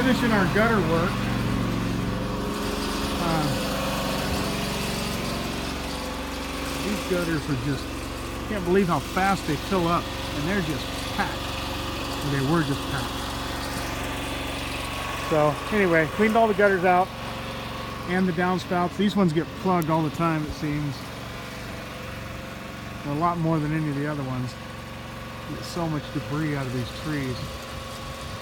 finishing our gutter work. These gutters are just, can't believe how fast they fill up, and they're just packed. Or they were just packed. So anyway, cleaned all the gutters out and the downspouts. These ones get plugged all the time, it seems. A lot more than any of the other ones. You get so much debris out of these trees.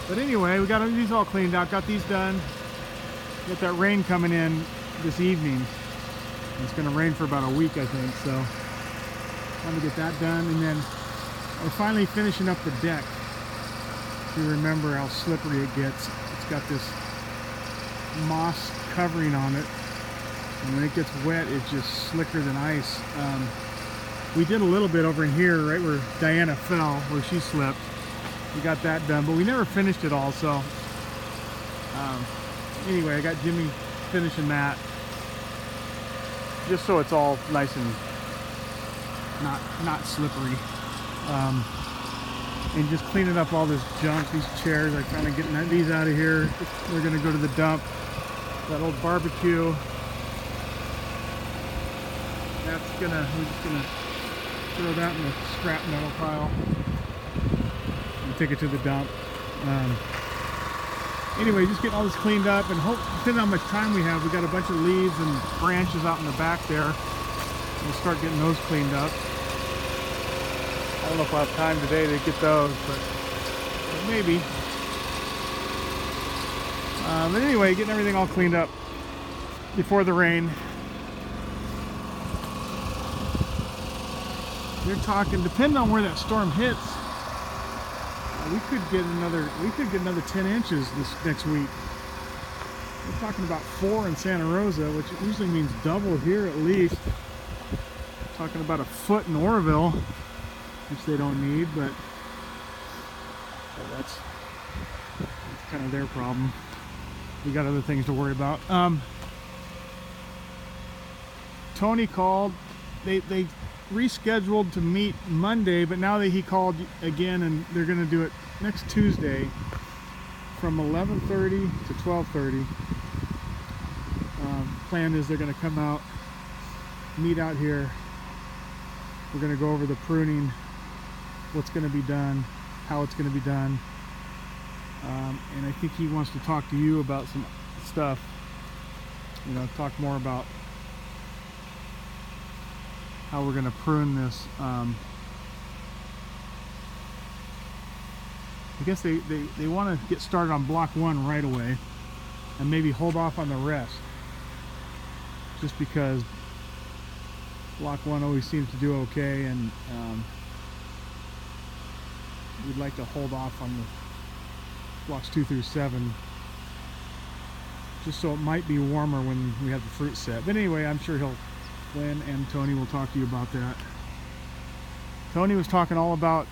But anyway, we got these all cleaned out, got these done. Got that rain coming in this evening. It's going to rain for about a week, I think, so I'm going to get that done. And then we're finally finishing up the deck. If you remember how slippery it gets, it's got this moss covering on it, and when it gets wet, it's just slicker than ice. We did a little bit over in here, right where Diana fell, where she slipped. We got that done, but we never finished it all, so anyway, I got Jimmy finishing that, just so it's all nice and not slippery. And just cleaning up all this junk, these chairs. I finally getting these out of here. We're gonna go to the dump. That old barbecue. We're just gonna throw that in the scrap metal pile and take it to the dump. Anyway, just getting all this cleaned up, and depending on how much time we have, we got a bunch of leaves and branches out in the back there. We'll start getting those cleaned up. I don't know if I'll have time today to get those, but maybe. But anyway, getting everything all cleaned up before the rain. They're talking, depending on where that storm hits, we could get another 10 inches this next week. We're talking about 4 in Santa Rosa, which usually means double here at least. Talking about a foot in Oroville, which they don't need, but that's kind of their problem. We got other things to worry about. Tony called. They rescheduled to meet Monday, but now that he called again, and they're going to do it next Tuesday from 11:30 to 12:30. Plan is they're going to come out, meet out here. We're going to go over the pruning, what's going to be done, how it's going to be done, and I think he wants to talk to you about some stuff, you know, talk more about how we're going to prune this. I guess they want to get started on block 1 right away and maybe hold off on the rest, just because block 1 always seems to do okay, and we'd like to hold off on the blocks 2 through 7, just so it might be warmer when we have the fruit set. But anyway, I'm sure Glenn and Tony will talk to you about that. Tony was talking all about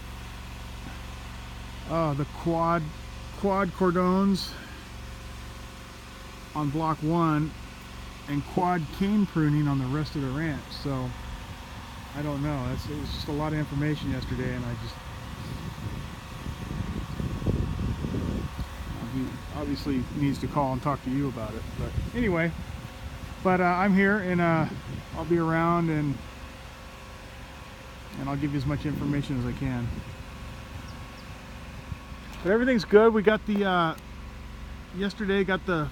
the quad cordons on block 1 and quad cane pruning on the rest of the ranch. So I don't know, it was just a lot of information yesterday, and he obviously needs to call and talk to you about it. But anyway, I'm here, and I'll be around, and I'll give you as much information as I can. But everything's good. We got the yesterday got the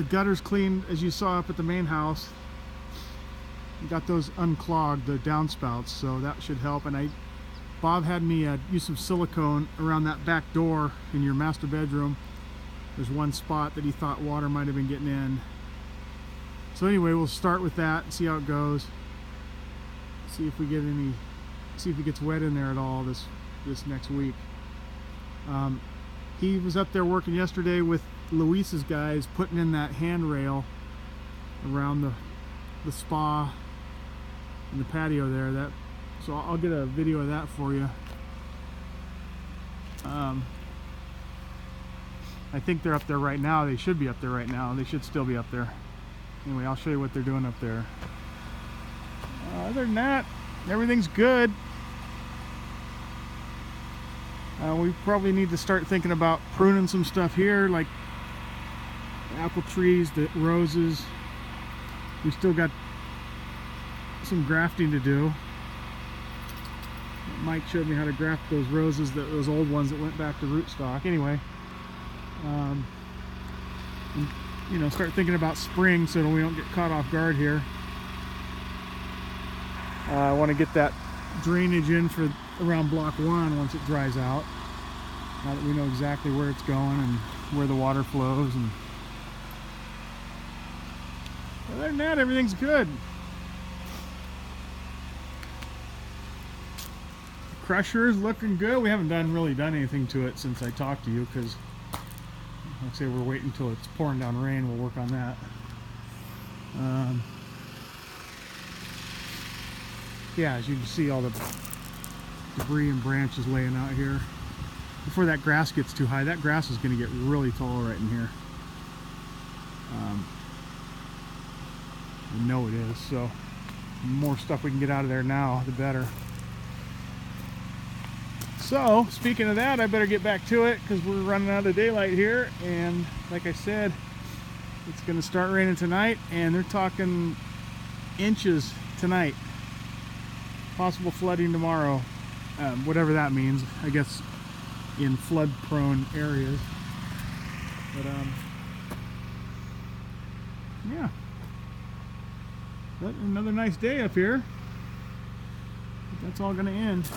gutters cleaned, as you saw up at the main house. We got those unclogged, the downspouts, so that should help. And Bob had me use some silicone around that back door in your master bedroom. There's one spot that he thought water might have been getting in. So anyway, we'll start with that and see how it goes. See if it gets wet in there at all this next week. He was up there working yesterday with Luis's guys, putting in that handrail around the spa and the patio there. So I'll get a video of that for you. I think they're up there right now. They should be up there right now. They should still be up there. Anyway, I'll show you what they're doing up there. Other than that, everything's good. We probably need to start thinking about pruning some stuff here, like the apple trees, the roses. We still got some grafting to do. Mike showed me how to graft those roses, those old ones that went back to rootstock. Anyway, and, you know, start thinking about spring so that we don't get caught off guard here. I want to get that drainage in for around block 1 once it dries out. Now that we know exactly where it's going and where the water flows. And other than that, everything's good. The crusher is looking good. We haven't really done anything to it since I talked to you, because like I say, we're waiting until it's pouring down rain. We'll work on that. Yeah, as you can see, all the debris and branches laying out here. Before that grass gets too high, that grass is going to get really tall right in here. I know it is, so the more stuff we can get out of there now, the better. So, speaking of that, I better get back to it because we're running out of daylight here, and like I said, it's going to start raining tonight, and they're talking inches tonight. Possible flooding tomorrow, whatever that means, I guess in flood prone areas. But yeah, but another nice day up here. That's all going to end.